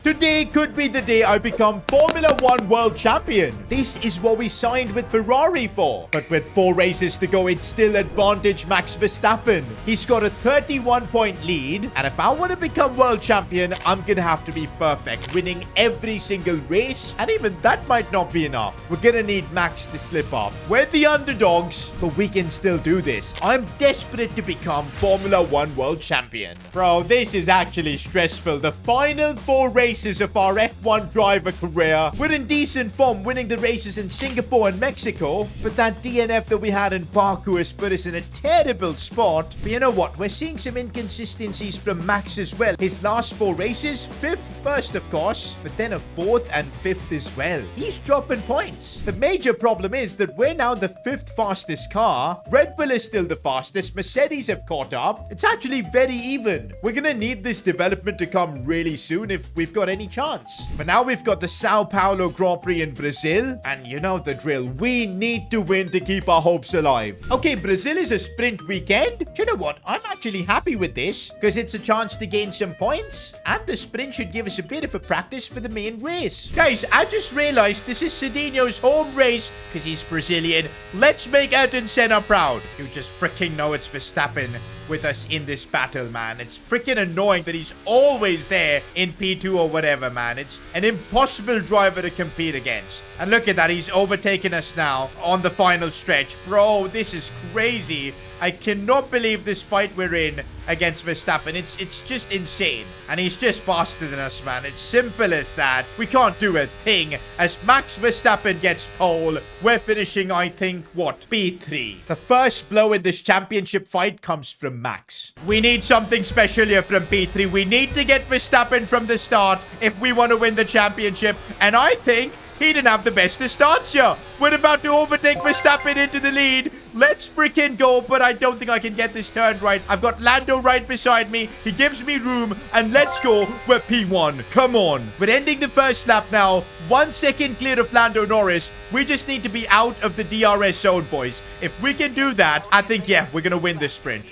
Today could be the day I become Formula 1 World Champion. This is what we signed with Ferrari for. But with 4 races to go, it's still advantage Max Verstappen. He's got a 31-point lead. And if I want to become World Champion, I'm going to have to be perfect, winning every single race. And even that might not be enough. We're going to need Max to slip up. We're the underdogs, but we can still do this. I'm desperate to become Formula 1 World Champion. Bro, this is actually stressful. The final 4 races of our F1 driver career. We're in decent form, winning the races in Singapore and Mexico. But that DNF that we had in Baku has put us in a terrible spot. But you know what? We're seeing some inconsistencies from Max as well. His last 4 races, 5th first, of course, but then a 4th and 5th as well. He's dropping points. The major problem is that we're now the 5th fastest car. Red Bull is still the fastest. Mercedes have caught up. It's actually very even. We're gonna need this development to come really soon if we've got any chance. But now we've got the Sao Paulo Grand Prix in Brazil, and you know the drill. We need to win to keep our hopes alive. Okay, Brazil is a sprint weekend. Do you know what? I'm actually happy with this because it's a chance to gain some points, and the sprint should give us a bit of a practice for the main race. Guys, I just realized this is Cedinho's home race because he's Brazilian. Let's make Ayrton Senna proud. You just freaking know it's Verstappen with us in this battle, man. It's freaking annoying that he's always there in P2 or whatever, man. It's an impossible driver to compete against. And look at that, he's overtaken us now on the final stretch. Bro, this is crazy. I cannot believe this fight we're in against Verstappen. It's just insane. And he's just faster than us, man. It's simple as that. We can't do a thing. As Max Verstappen gets pole, we're finishing, I think, what? P3. The first blow in this championship fight comes from Max. We need something special here from P3. We need to get Verstappen from the start if we want to win the championship. And I think he didn't have the best of starts here. We're about to overtake Verstappen into the lead. Let's freaking go, but I don't think I can get this turn right. I've got Lando right beside me. He gives me room, and let's go. We're P1. Come on. We're ending the first lap now. 1 second clear of Lando Norris. We just need to be out of the DRS zone, boys. If we can do that, I think, yeah, we're going to win this sprint.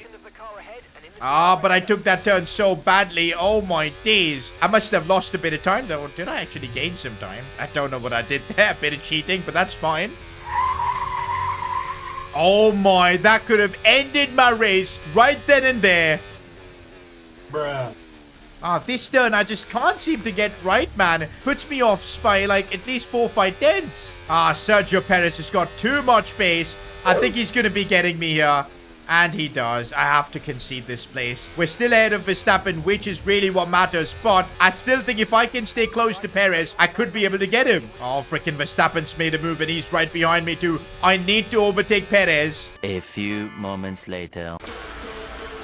But I took that turn so badly. Oh, my days. I must have lost a bit of time, though. Did I actually gain some time? I don't know what I did there. A bit of cheating, but that's fine. Oh, my. That could have ended my race right then and there. Bruh. This turn I just can't seem to get right, man. It puts me off by, like, at least 4 or 5 tenths. Sergio Perez has got too much pace. I think he's going to be getting me here. And he does. I have to concede this place. We're still ahead of Verstappen, which is really what matters. But I still think if I can stay close to Perez, I could be able to get him. Oh, freaking Verstappen's made a move and he's right behind me too. I need to overtake Perez. A few moments later.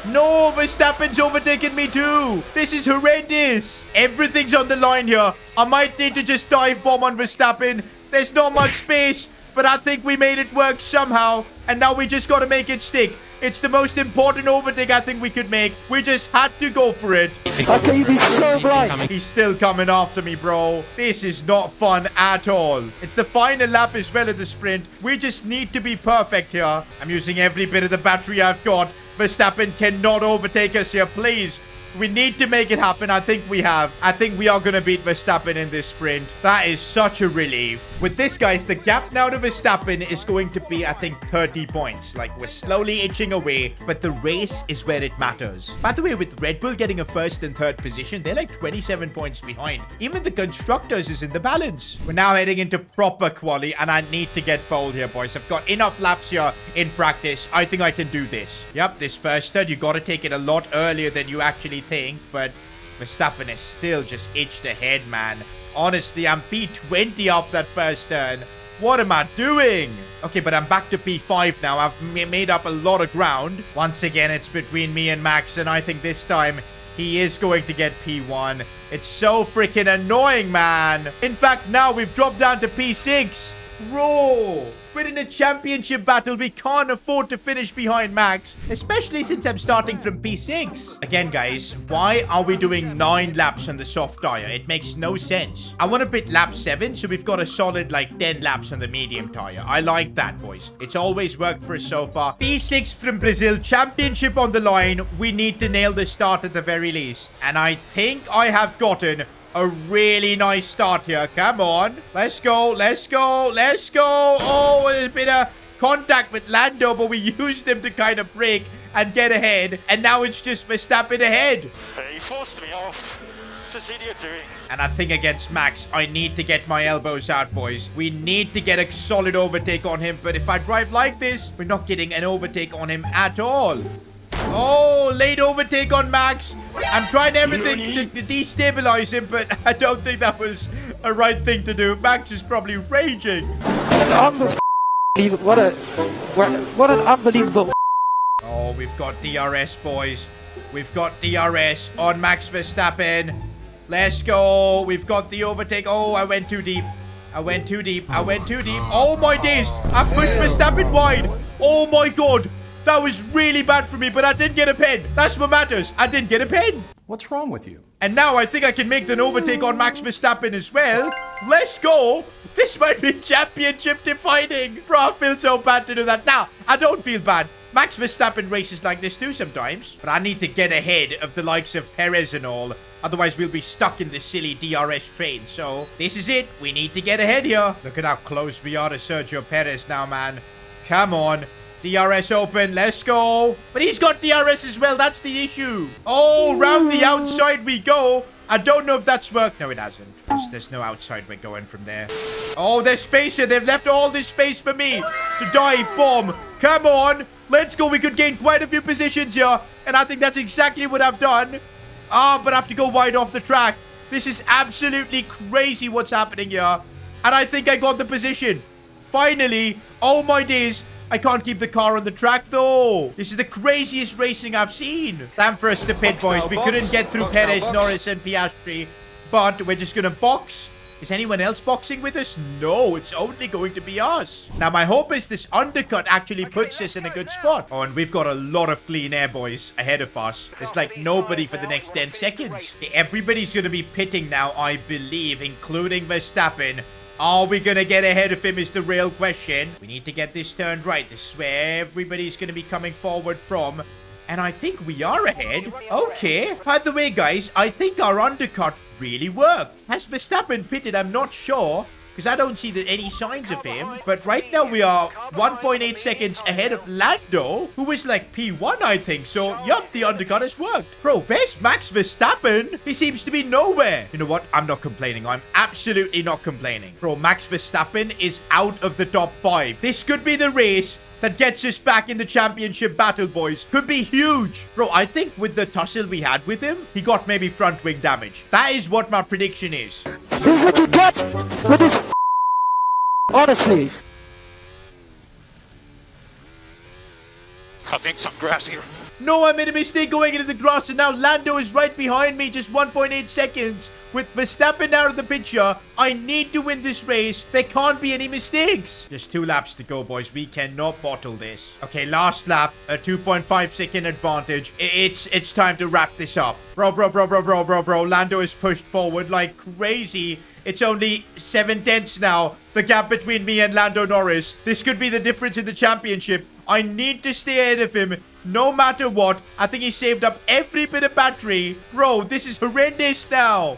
No, Verstappen's overtaken me too. This is horrendous. Everything's on the line here. I might need to just dive bomb on Verstappen. There's not much space, but I think we made it work somehow. And now we just got to make it stick. It's the most important overtake I think we could make. We just had to go for it. How can you be so blind? He's still coming after me, bro. This is not fun at all. It's the final lap as well of the sprint. We just need to be perfect here. I'm using every bit of the battery I've got. Verstappen cannot overtake us here, please. We need to make it happen. I think we have. I think we are going to beat Verstappen in this sprint. That is such a relief. With this, guys, the gap now to Verstappen is going to be, I think, 30 points. Like, we're slowly inching away, but the race is where it matters. By the way, with Red Bull getting a 1st and 3rd position, they're like 27 points behind. Even the constructors is in the balance. We're now heading into proper quali, and I need to get pole here, boys. I've got enough laps here in practice. I think I can do this. Yep, this first turn, you got to take it a lot earlier than you actually think, but Verstappen is still just itched ahead, man. Honestly, I'm P20 off that first turn. What am I doing? Okay, but I'm back to P5 now. I've made up a lot of ground. Once again, it's between me and Max, and I think this time he is going to get P1. It's so freaking annoying, man. In fact, now we've dropped down to P6. Bro, we're in a championship battle. We can't afford to finish behind Max, especially since I'm starting from P6. Again, guys, why are we doing 9 laps on the soft tire? It makes no sense. I want to pit lap 7, so we've got a solid, like, 10 laps on the medium tire. I like that, boys. It's always worked for us so far. P6 from Brazil, championship on the line. We need to nail the start at the very least. And I think I have gotten a really nice start here. Come on. Let's go. Let's go. Let's go. Oh, there's been a contact with Lando, but we used him to kind of break and get ahead. And now it's just Verstappen ahead. He forced me off. What's this idiot doing? And I think against Max, I need to get my elbows out, boys. We need to get a solid overtake on him. But if I drive like this, we're not getting an overtake on him at all. Oh, late overtake on Max. I'm trying everything to destabilize him, but I don't think that was a right thing to do. Max is probably raging. What an unbelievable. Oh, we've got DRS, boys. We've got DRS on Max Verstappen. Let's go. We've got the overtake. Oh, I went too deep. I went too deep. I went too deep. Oh, my days. I've pushed Verstappen wide. Oh, my God. That was really bad for me, but I didn't get a pen. That's what matters. I didn't get a pen. What's wrong with you? And now I think I can make an overtake on Max Verstappen as well. Let's go. This might be championship defining. Bro, I feel so bad to do that. Now, I don't feel bad. Max Verstappen races like this too sometimes. But I need to get ahead of the likes of Perez and all. Otherwise, we'll be stuck in this silly DRS train. So, this is it. We need to get ahead here. Look at how close we are to Sergio Perez now, man. Come on. DRS open. Let's go. But he's got DRS as well. That's the issue. Oh, round the outside we go. I don't know if that's worked. No, it hasn't. There's no outside we're going from there. Oh, there's space here. They've left all this space for me to dive bomb. Come on. Let's go. We could gain quite a few positions here. And I think that's exactly what I've done. But I have to go wide off the track. This is absolutely crazy what's happening here. And I think I got the position. Finally. Oh, my days. I can't keep the car on the track, though. This is the craziest racing I've seen. Time for us to pit, boys. We couldn't get through Perez, Norris, and Piastri. But we're just going to box. Is anyone else boxing with us? No, it's only going to be us. Now, my hope is this undercut actually puts us in a good spot. Oh, and we've got a lot of clean air, boys, ahead of us. There's like nobody for the next 10 seconds. Okay, everybody's going to be pitting now, I believe, including Verstappen. Are we going to get ahead of him is the real question. We need to get this turned right. This is where everybody's going to be coming forward from. And I think we are ahead. Okay. By the way, guys, I think our undercut really worked. Has Verstappen pitted? I'm not sure. Because I don't see any signs of him. But right now we are 1.8 seconds ahead of Lando, who is like P1, I think. So, yup, the undercut has worked. Bro, where's Max Verstappen? He seems to be nowhere. You know what? I'm not complaining. I'm absolutely not complaining. Bro, Max Verstappen is out of the top 5. This could be the race that gets us back in the championship battle, boys. Could be huge. Bro, I think with the tussle we had with him, he got maybe front wing damage. That is what my prediction is. This is what you get with this. Honestly. I think some grass here. No, I made a mistake going into the grass, and now Lando is right behind me, just 1.8 seconds. With Verstappen out of the picture, I need to win this race. There can't be any mistakes. Just 2 laps to go, boys. We cannot bottle this. Okay, last lap, a 2.5 second advantage. It's time to wrap this up. Bro. Lando is pushed forward like crazy. It's only 7 tenths now. The gap between me and Lando Norris. This could be the difference in the championship. I need to stay ahead of him no matter what. I think he saved up every bit of battery. Bro, this is horrendous now.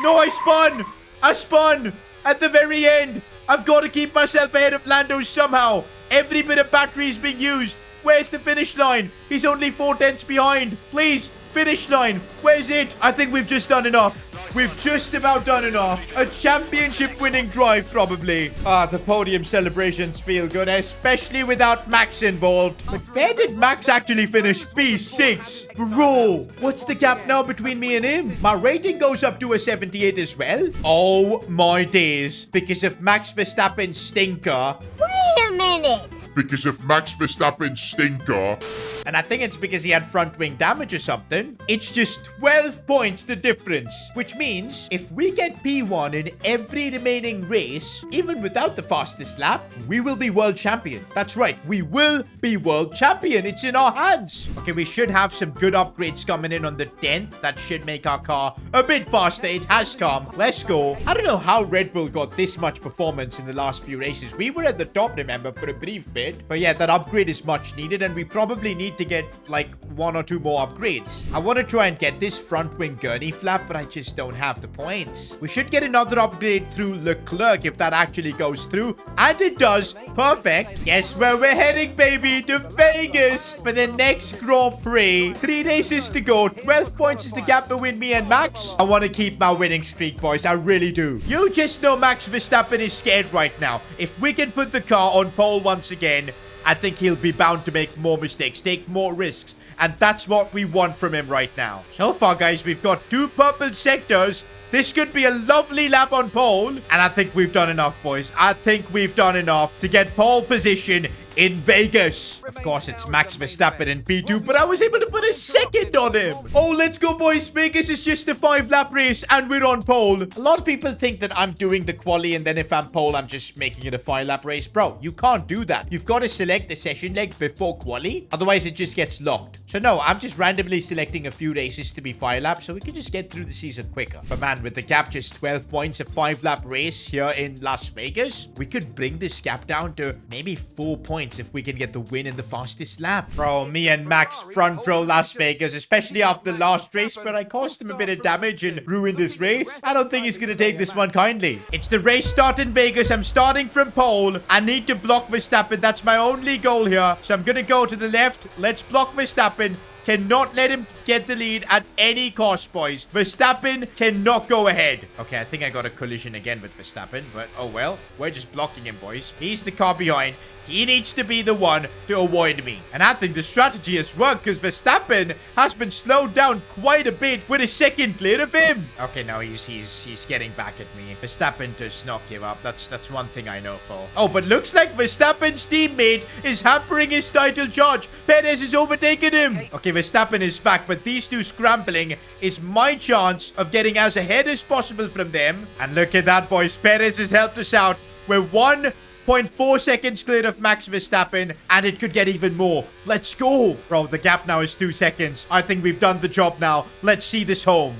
No, I spun at the very end. I've got to keep myself ahead of Lando somehow. Every bit of battery is being used. Where's the finish line? He's only 4 tenths behind. Please, finish line. Where's it? I think we've just done enough. We've just about done enough. A championship winning drive, probably. The podium celebrations feel good, especially without Max involved. But where did Max actually finish? P6. Bro, what's the gap now between me and him? My rating goes up to a 78 as well. Oh my days. Because of Max Verstappen's stinker. Wait a minute. Because of Max Verstappen's stinker. And I think it's because he had front wing damage or something. It's just 12 points the difference. Which means if we get P1 in every remaining race, even without the fastest lap, we will be world champion. That's right. We will be world champion. It's in our hands. Okay, we should have some good upgrades coming in on the 10th. That should make our car a bit faster. It has come. Let's go. I don't know how Red Bull got this much performance in the last few races. We were at the top, remember, for a brief bit. it. But yeah, that upgrade is much needed, and we probably need to get like 1 or 2 more upgrades. I want to try and get this front wing gurney flap, but I just don't have the points. We should get another upgrade through Leclerc if that actually goes through, and it does. Perfect. Guess where we're heading, baby? To Vegas for the next Grand Prix. 3 races to go. 12 points is the gap between me and Max. I want to keep my winning streak, boys. I really do. You just know Max Verstappen is scared right now. If we can put the car on pole once again, I think he'll be bound to make more mistakes, take more risks. And that's what we want from him right now. So far, guys, we've got 2 purple sectors. This could be a lovely lap on pole. And I think we've done enough, boys. I think we've done enough to get pole position in Vegas. Of course, it's Max Verstappen in P2, but I was able to put a second on him. Oh, let's go, boys. Vegas is just a 5-lap race, and we're on pole. A lot of people think that I'm doing the quali, and then if I'm pole, I'm just making it a 5-lap race. Bro, you can't do that. You've got to select the session leg before quali. Otherwise, it just gets locked. So no, I'm just randomly selecting a few races to be 5 laps, so we can just get through the season quicker. But man, with the gap just 12 points, a 5-lap race here in Las Vegas, we could bring this gap down to maybe 4 points if we can get the win in the fastest lap. Bro, me and Max front row Las Vegas, especially after the last race where I caused him a bit of damage and ruined his race. I don't think he's going to take this one kindly. It's the race start in Vegas. I'm starting from pole. I need to block Verstappen. That's my only goal here. So I'm going to go to the left. Let's block Verstappen. Cannot let him get the lead at any cost, boys. Verstappen cannot go ahead. Okay, I think I got a collision again with Verstappen, but oh well. We're just blocking him, boys. He's the car behind. He needs to be the one to avoid me. And I think the strategy has worked because Verstappen has been slowed down quite a bit with a second clear of him. Okay, now he's getting back at me. Verstappen does not give up. That's one thing I know for. Oh, but looks like Verstappen's teammate is hampering his title charge. Perez has overtaken him. Okay, Verstappen is back, but these two scrambling is my chance of getting as ahead as possible from them. And look at that, boys. Perez has helped us out. We're 1.4 seconds clear of Max Verstappen, and it could get even more. Let's go. Bro, the gap now is 2 seconds. I think we've done the job now. Let's see this home.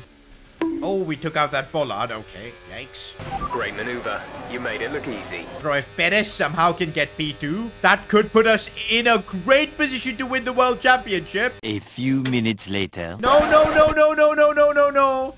Oh, we took out that bollard. Okay, yikes. Great maneuver. You made it look easy. Bro, if Perez somehow can get P2, that could put us in a great position to win the World Championship. A few minutes later. No.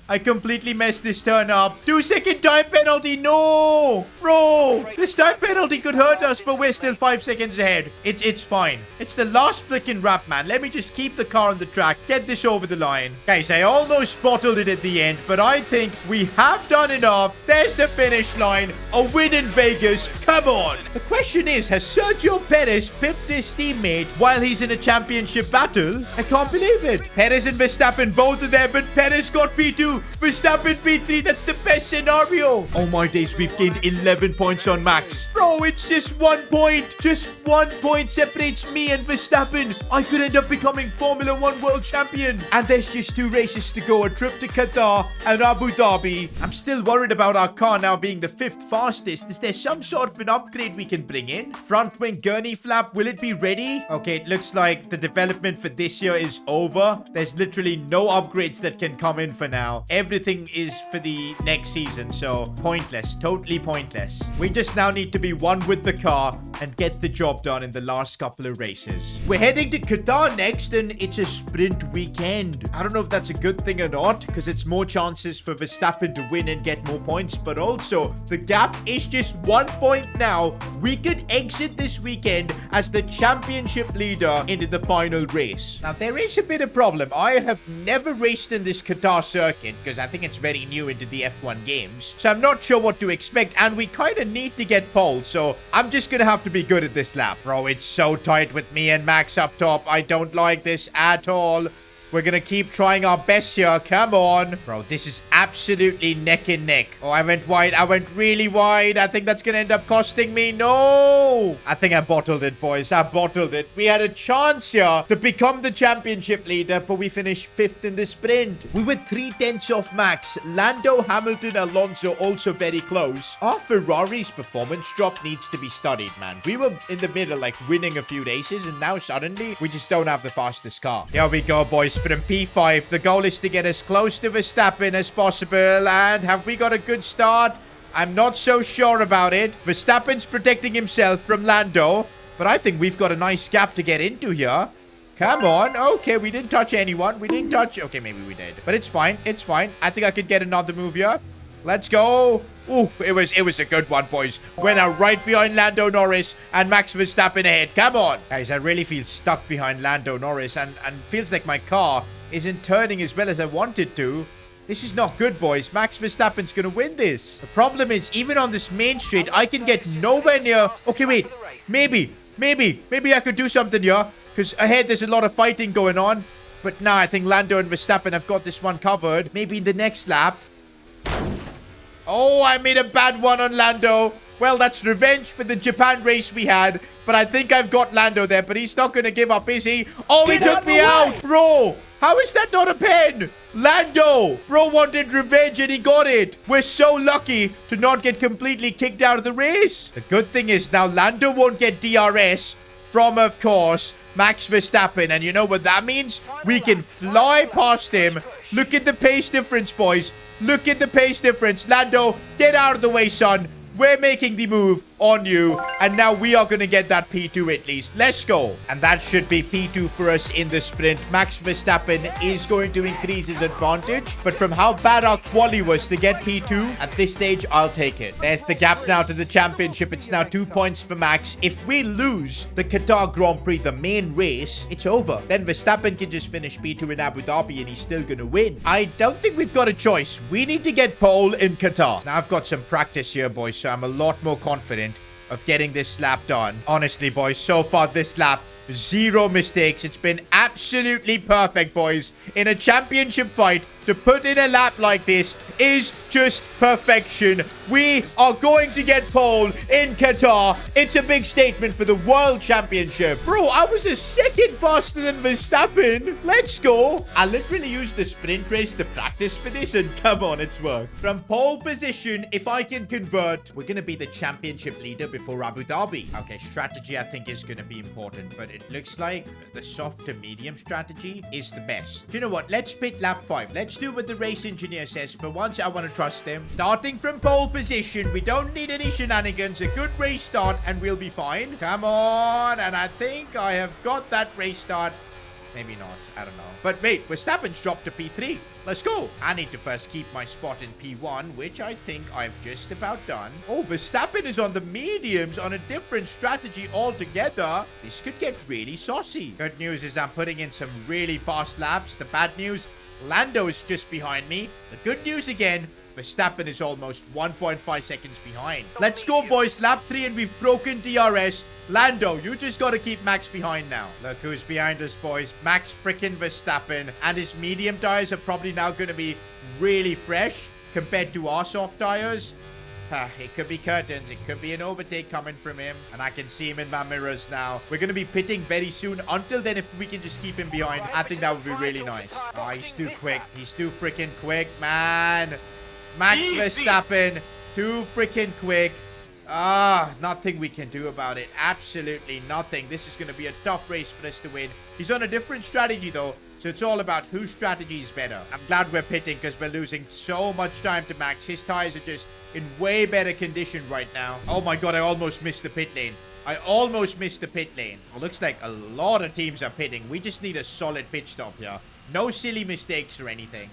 I completely messed this turn up. 2-second time penalty. No. Bro, this time penalty could hurt us, but we're still 5 seconds ahead. It's fine. It's the last flicking wrap, man. Let me just keep the car on the track. Get this over the line. Guys, I almost bottled it at the end, but I think we have done enough. There's the finish line. A win in Vegas. Come on. The question is, has Sergio Perez pipped his teammate while he's in a championship battle? I can't believe it. Perez and Verstappen both are there, but Perez got P2. Verstappen P3. That's the best scenario. Oh my days, we've gained 11 points on Max. Bro, it's just 1 point. Just 1 point separates me and Verstappen. I could end up becoming Formula 1 world champion. And there's just 2 races to go. A trip to Qatar and Abu Dhabi. I'm still worried about our car now being the 5th fastest. Is there some sort of an upgrade we can bring in? Front wing gurney flap, will it be ready? Okay, it looks like the development for this year is over. There's literally no upgrades that can come in for now. Everything is for the next season, so pointless. Totally pointless. We just now need to be one with the car and get the job done in the last couple of races. We're heading to Qatar next, and it's a sprint weekend. I don't know if that's a good thing or not, because it's more chances for Verstappen to win and get more points, but also the gap is just 1 point now. We could exit this weekend as the championship leader into the final race. Now, there is a bit of problem. I have never raced in this Qatar circuit because I think it's very new into the F1 games, so I'm not sure what to expect, and we kind of need to get pole, so I'm just gonna have to be good at this lap. Bro, it's so tight with me and Max up top. I don't like this at all. We're gonna keep trying our best here. Come on. Bro, this is absolutely neck and neck. Oh, I went wide. I went really wide. I think that's gonna end up costing me. No! I think I bottled it, boys. I bottled it. We had a chance here to become the championship leader, but we finished 5th in the sprint. We were 3/10 off Max. Lando, Hamilton, Alonso also very close. Our Ferrari's performance drop needs to be studied, man. We were in the middle, like winning a few races, and now suddenly we just don't have the fastest car. Here we go, boys. From P5, the goal is to get as close to Verstappen as possible. And have we got a good start? I'm not so sure about it. Verstappen's protecting himself from Lando. But I think we've got a nice gap to get into here. Come on. Okay, we didn't touch anyone. We didn't touch... Okay, maybe we did. But it's fine. It's fine. I think I could get another move here. Let's go. Ooh, it was a good one, boys. We're now right behind Lando Norris and Max Verstappen ahead. Come on. Guys, I really feel stuck behind Lando Norris and feels like my car isn't turning as well as I wanted to. This is not good, boys. Max Verstappen's going to win this. The problem is, even on this main straight, I can get nowhere near... Okay, wait. Maybe I could do something here. Because ahead, there's a lot of fighting going on. But now I think Lando and Verstappen have got this one covered. Maybe in the next lap. Oh, I made a bad one on Lando. Well, that's revenge for the Japan race we had. But I think I've got Lando there. But he's not going to give up, is he? Oh, he took me out. Bro, how is that not a pen? Lando. Bro wanted revenge and he got it. We're so lucky to not get completely kicked out of the race. The good thing is now Lando won't get DRS from, of course, Max Verstappen. And you know what that means? We can fly past him. Look at the pace difference, boys. Look at the pace difference. Lando, get out of the way, son. We're making the move on you. And now we are going to get that P2 at least. Let's go. And that should be P2 for us in the sprint. Max Verstappen is going to increase his advantage. But from how bad our quali was to get P2, at this stage, I'll take it. There's the gap now to the championship. It's now 2 points for Max. If we lose the Qatar Grand Prix, the main race, it's over. Then Verstappen can just finish P2 in Abu Dhabi and he's still going to win. I don't think we've got a choice. We need to get pole in Qatar. Now, I've got some practice here, boys, so I'm a lot more confident of getting this lap done. Honestly, boys, so far this lap, 0 mistakes. It's been absolutely perfect, boys. In a championship fight, to put in a lap like this is just perfection. We are going to get pole in Qatar. It's a big statement for the World Championship. Bro, I was a second faster than Verstappen. Let's go. I literally used the sprint race to practice for this, and come on, it's worked. From pole position, if I can convert, we're going to be the championship leader before Abu Dhabi. Okay, strategy I think is going to be important, but it looks like the soft to medium strategy is the best. Do you know what? Let's pit lap 5. Let's do what the race engineer says. For once, I want to trust him. Starting from pole position, we don't need any shenanigans. A good race start and we'll be fine. Come on. And I think I have got that race start. Maybe not. I don't know. But wait, Verstappen's dropped to P3. Let's go. I need to first keep my spot in P1, which I think I've just about done. Oh, Verstappen is on the mediums on a different strategy altogether. This could get really saucy. Good news is I'm putting in some really fast laps. The bad news, Lando is just behind me. The good news again, Verstappen is almost 1.5 seconds behind. Let's go, boys. Lap 3 and we've broken DRS. Lando, you just got to keep Max behind now. Look who's behind us, boys. Max freaking Verstappen. And his medium tires are probably now going to be really fresh compared to our soft tires. It could be curtains. It could be an overtake coming from him. And I can see him in my mirrors now. We're going to be pitting very soon. Until then, if we can just keep him behind, I think that would be really nice. Oh, he's too quick. He's too freaking quick, man. Max Verstappen, too freaking quick. Nothing we can do about it. Absolutely nothing. This is going to be a tough race for us to win. He's on a different strategy, though. So it's all about whose strategy is better. I'm glad we're pitting because we're losing so much time to Max. His tires are just in way better condition right now. Oh my god, I almost missed the pit lane. I almost missed the pit lane. Well, looks like a lot of teams are pitting. We just need a solid pit stop here. No silly mistakes or anything.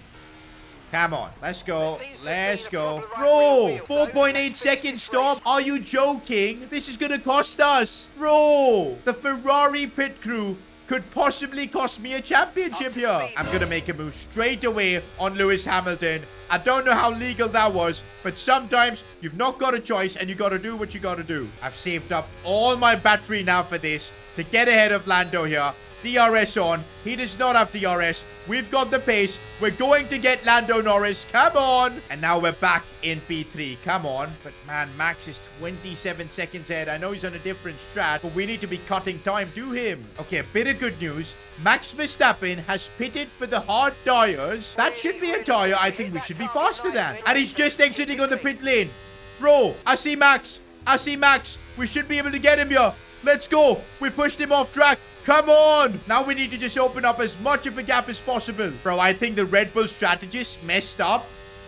Come on. Let's go. Let's go. Bro, 4.8 second stop. Are you joking? This is going to cost us. Bro, the Ferrari pit crew could possibly cost me a championship here. I'm going to make a move straight away on Lewis Hamilton. I don't know how legal that was, but sometimes you've not got a choice and you got to do what you got to do. I've saved up all my battery now for this to get ahead of Lando here. DRS on. He does not have DRS. We've got the pace. We're going to get Lando Norris. Come on. And now we're back in P3. Come on. But man, Max is 27 seconds ahead. I know he's on a different strat, but we need to be cutting time to him. Okay, a bit of good news. Max Verstappen has pitted for the hard tires. That should be a tire I think we should be faster than. And he's just exiting on the pit lane. Bro, I see Max. I see Max. We should be able to get him here. Let's go. We pushed him off track. Come on. Now we need to just open up as much of a gap as possible. Bro, I think the Red Bull strategists messed up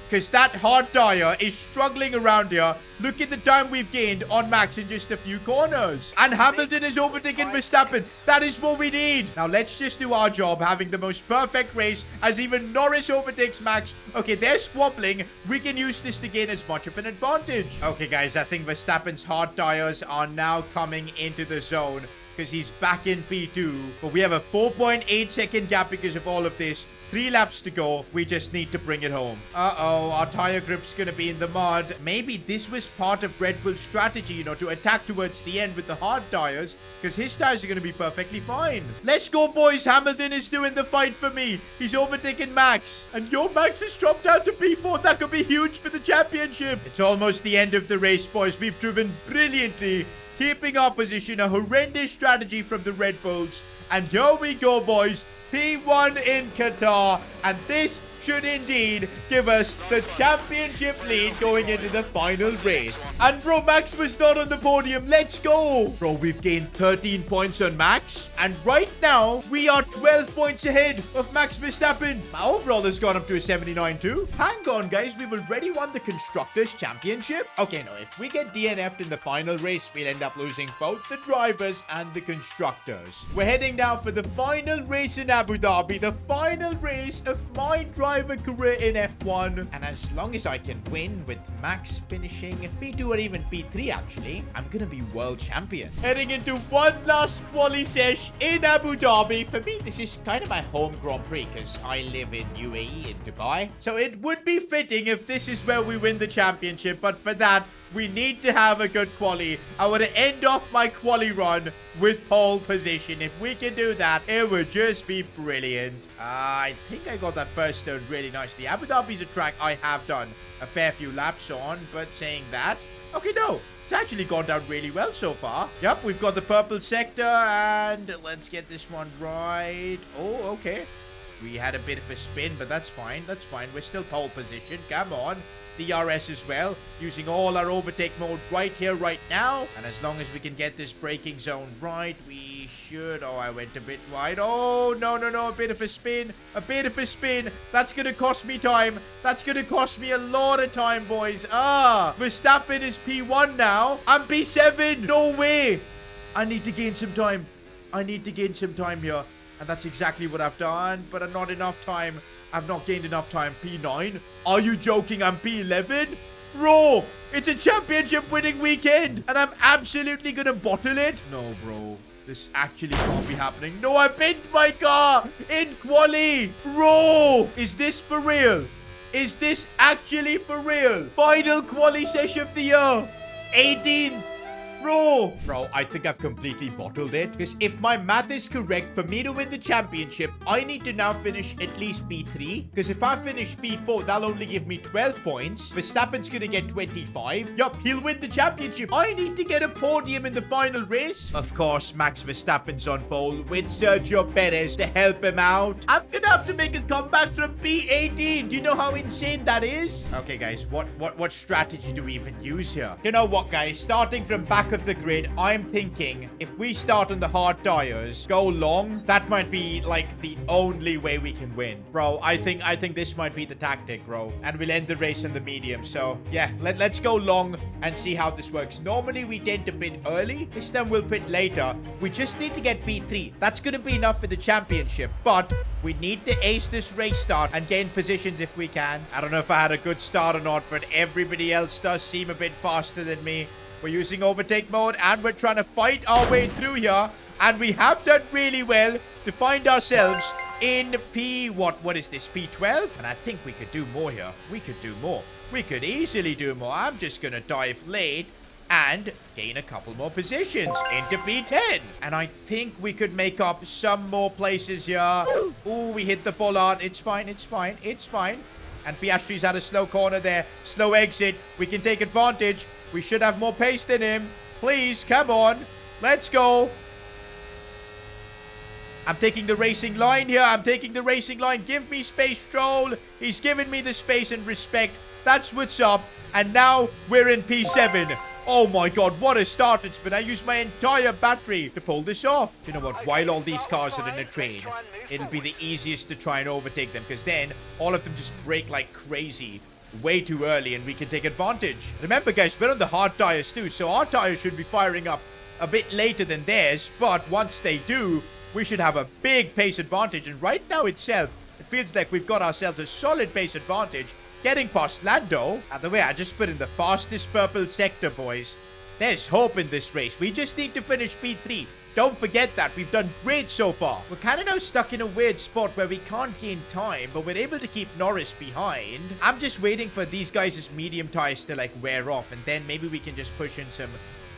because that hard tire is struggling around here. Look at the time we've gained on Max in just a few corners. And Hamilton is overtaking Verstappen. That is what we need. Now, let's just do our job, having the most perfect race as even Norris overtakes Max. Okay, they're squabbling. We can use this to gain as much of an advantage. Okay, guys, I think Verstappen's hard tires are now coming into the zone because he's back in P2. But we have a 4.8 second gap because of all of this. 3 laps to go. We just need to bring it home. Uh-oh, our tire grip's gonna be in the mud. Maybe this was part of Red Bull's strategy, you know, to attack towards the end with the hard tires, because his tires are gonna be perfectly fine. Let's go, boys. Hamilton is doing the fight for me. He's overtaken Max. And your Max has dropped down to P4. That could be huge for the championship. It's almost the end of the race, boys. We've driven brilliantly, keeping our position. A horrendous strategy from the Red Bulls. And here we go, boys. P1 in Qatar. And this should indeed give us the championship lead going into the final race. And bro, Max was not on the podium. Let's go. Bro, we've gained 13 points on Max. And right now, we are 12 points ahead of Max Verstappen. My overall has gone up to a 79 too. Hang on, guys. We've already won the Constructors' Championship. Okay, no. If we get DNF'd in the final race, we'll end up losing both the drivers and the constructors. We're heading now for the final race in Abu Dhabi. The final race of my driver career in F1. And as long as I can win with Max finishing P2 or even P3 actually, I'm gonna be world champion. Heading into one last quali sesh in Abu Dhabi. For me, this is kind of my home Grand Prix because I live in UAE in Dubai. So it would be fitting if this is where we win the championship. But for that, we need to have a good quali. I want to end off my quali run with pole position. If we can do that, it would just be brilliant. I think I got that first turn really nicely. Abu Dhabi's a track I have done a fair few laps on, but saying that, okay, no. It's actually gone down really well so far. Yep, we've got the purple sector, and let's get this one right. Oh, okay. We had a bit of a spin, but that's fine. That's fine. We're still pole position. Come on. DRS as well, using all our overtake mode right here, right now. And as long as we can get this braking zone right, we should... Oh, I went a bit wide. Oh, no, no, no. A bit of a spin. A bit of a spin. That's going to cost me time. That's going to cost me a lot of time, boys. Verstappen is P1 now. I'm P7. No way. I need to gain some time. I need to gain some time here. And that's exactly what I've done, but not enough time. I've not gained enough time. P9? Are you joking? I'm P11? Bro, it's a championship winning weekend, and I'm absolutely gonna bottle it. No, bro. This actually can't be happening. No, I bent my car in quali. Bro, is this for real? Is this actually for real? Final quali session of the year. 18th. Bro, I think I've completely bottled it. Because if my math is correct, for me to win the championship, I need to now finish at least P3. Because if I finish P4, that'll only give me 12 points. Verstappen's going to get 25. Yup, he'll win the championship. I need to get a podium in the final race. Of course, Max Verstappen's on pole with Sergio Perez to help him out. I'm going to have to make a comeback from P18. Do you know how insane that is? Okay, guys, what strategy do we even use here? You know what, guys? Starting from back of the grid, I'm thinking if we start on the hard tires, go long, that might be like the only way we can win. Bro, I think this might be the tactic, bro. And we'll end the race in the medium. So yeah, let's go long and see how this works. Normally we tend to pit early. This time we'll pit later. We just need to get P3. That's going to be enough for the championship. But we need to ace this race start and gain positions if we can. I don't know if I had a good start or not, but everybody else does seem a bit faster than me. We're using overtake mode, and we're trying to fight our way through here. And we have done really well to find ourselves in what is this, P12? And I think we could do more here. We could do more. We could easily do more. I'm just going to dive late and gain a couple more positions into P10. And I think we could make up some more places here. Ooh, we hit the bollard. It's fine, it's fine, it's fine. And Piastri's had a slow corner there. Slow exit. We can take advantage. We should have more pace than him. Please, come on. Let's go. I'm taking the racing line here. I'm taking the racing line. Give me space, Stroll. He's given me the space and respect. That's what's up. And now we're in P7. Oh my god, what a start it's been. I used my entire battery to pull this off. You know what? While all these cars are in a train, it'll be the easiest to try and overtake them, because then all of them just brake like crazy. way too early and we can take advantage. Remember, guys, we're on the hard tires too, so our tires should be firing up a bit later than theirs, but once they do, we should have a big pace advantage. And right now itself, it feels like we've got ourselves a solid pace advantage, getting past Lando. And the way I just put in the fastest purple sector, boys. There's hope in this race. We just need to finish P3. Don't forget that. We've done great so far. We're kind of now stuck in a weird spot where we can't gain time, but we're able to keep Norris behind. I'm just waiting for these guys' medium tires to like wear off, and then maybe we can just push in some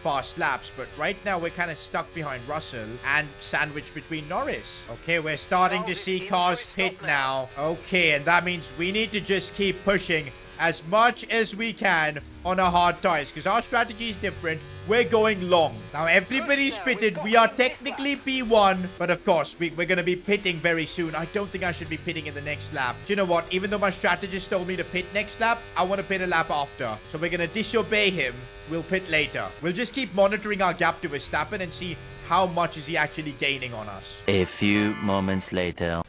fast laps. But right now we're kind of stuck behind Russell and sandwiched between Norris. Okay, we're starting to see cars pit now. Okay, and that means we need to just keep pushing as much as we can on our hard tires, because our strategy is different. We're going long. Now everybody's pitted. We are technically P1, but of course we're going to be pitting very soon. I don't think I should be pitting in the next lap. Do you know what? Even though my strategist told me to pit next lap, I want to pit a lap after. So we're going to disobey him. We'll pit later. We'll just keep monitoring our gap to Verstappen and see how much is he actually gaining on us. A few moments later.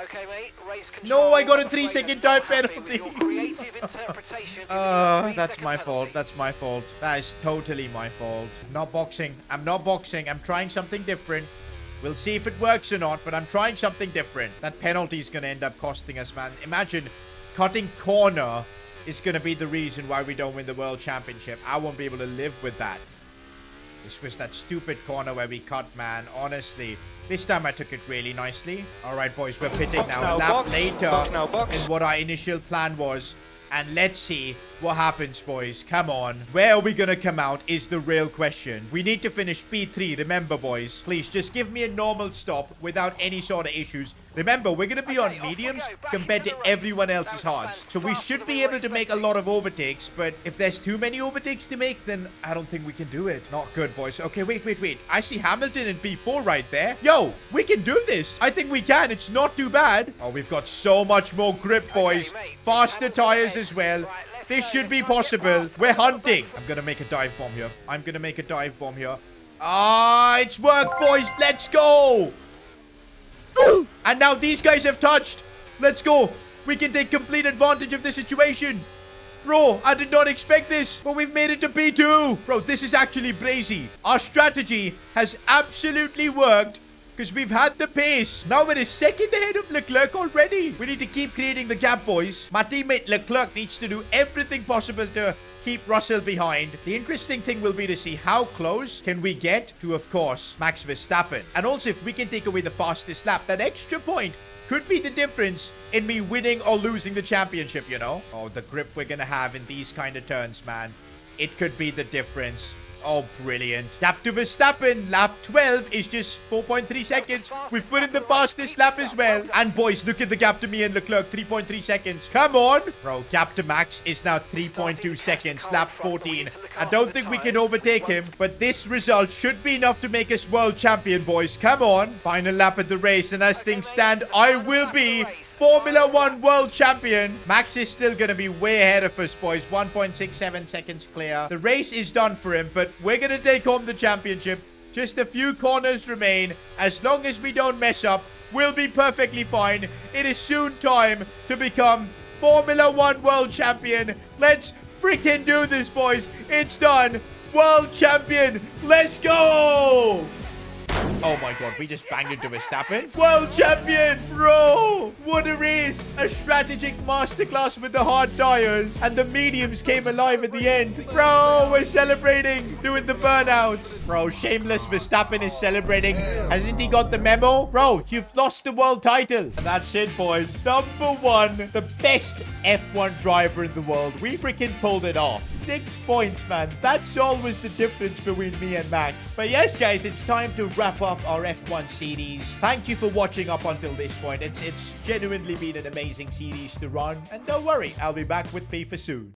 Okay, mate, race control. No, I got a 3-second time penalty. Your creative interpretation. That's my fault. That's my fault. That is totally my fault. I'm not boxing. I'm not boxing. I'm trying something different. We'll see if it works or not, but I'm trying something different. That penalty is going to end up costing us, man. Imagine cutting corner is going to be the reason why we don't win the World Championship. I won't be able to live with that. This was that stupid corner where we cut, man. Honestly. This time I took it really nicely. All right, boys, we're pitting now. A lap later in what our initial plan was. And let's see what happens, boys. Come on. Where are we going to come out is the real question. We need to finish P3. Remember, boys, please just give me a normal stop without any sort of issues. Remember, we're going to be on mediums compared to everyone else's hards. So we should be able to make a lot of overtakes. But if there's too many overtakes to make, then I don't think we can do it. Not good, boys. Okay, wait. I see Hamilton in P4 right there. Yo, we can do this. I think we can. It's not too bad. Oh, we've got so much more grip, boys. Faster tires as well. This should be possible. We're hunting. I'm going to make a dive bomb here. Ah, it's worked, boys. Let's go. And now these guys have touched. Let's go. We can take complete advantage of the situation. Bro, I did not expect this, but we've made it to P2. Bro, this is actually brazy. Our strategy has absolutely worked because we've had the pace. Now we're a second ahead of Leclerc already. We need to keep creating the gap, boys. My teammate Leclerc needs to do everything possible to keep Russell behind. The interesting thing will be to see how close can we get to, of course, Max Verstappen. And also, if we can take away the fastest lap, that extra point could be the difference in me winning or losing the championship, you know? Oh, the grip we're gonna have in these kind of turns, man. It could be the difference. Oh, brilliant. Gap to Verstappen. Lap 12 is just 4.3 seconds. We've put in the fastest lap as well. And boys, look at the gap to me and Leclerc. 3.3 seconds. Come on. Bro, gap to Max is now 3.2 seconds. Lap 14. I don't think we can overtake him, but this result should be enough to make us world champion, boys. Come on. Final lap of the race, and as things stand, I will be Formula 1 world champion. Max is still going to be way ahead of us, boys. 1.67 seconds clear. The race is done for him, but we're going to take home the championship. Just a few corners remain. As long as we don't mess up, we'll be perfectly fine. It is soon time to become Formula 1 world champion. Let's freaking do this, boys. It's done. World champion. Let's go. Oh my god, we just banged into Verstappen. World champion, bro! What a race! A strategic masterclass with the hard tires. And the mediums came alive at the end. Bro, we're celebrating. Doing the burnouts. Bro, shameless Verstappen is celebrating. Hasn't he got the memo? Bro, you've lost the world title. And that's it, boys. Number 1, the best F1 driver in the world. We freaking pulled it off. 6 points, man. That's always the difference between me and Max. But yes, guys, it's time to wrap up our F1 series. Thank you for watching up until this point. It's genuinely been an amazing series to run. And don't worry, I'll be back with FIFA soon.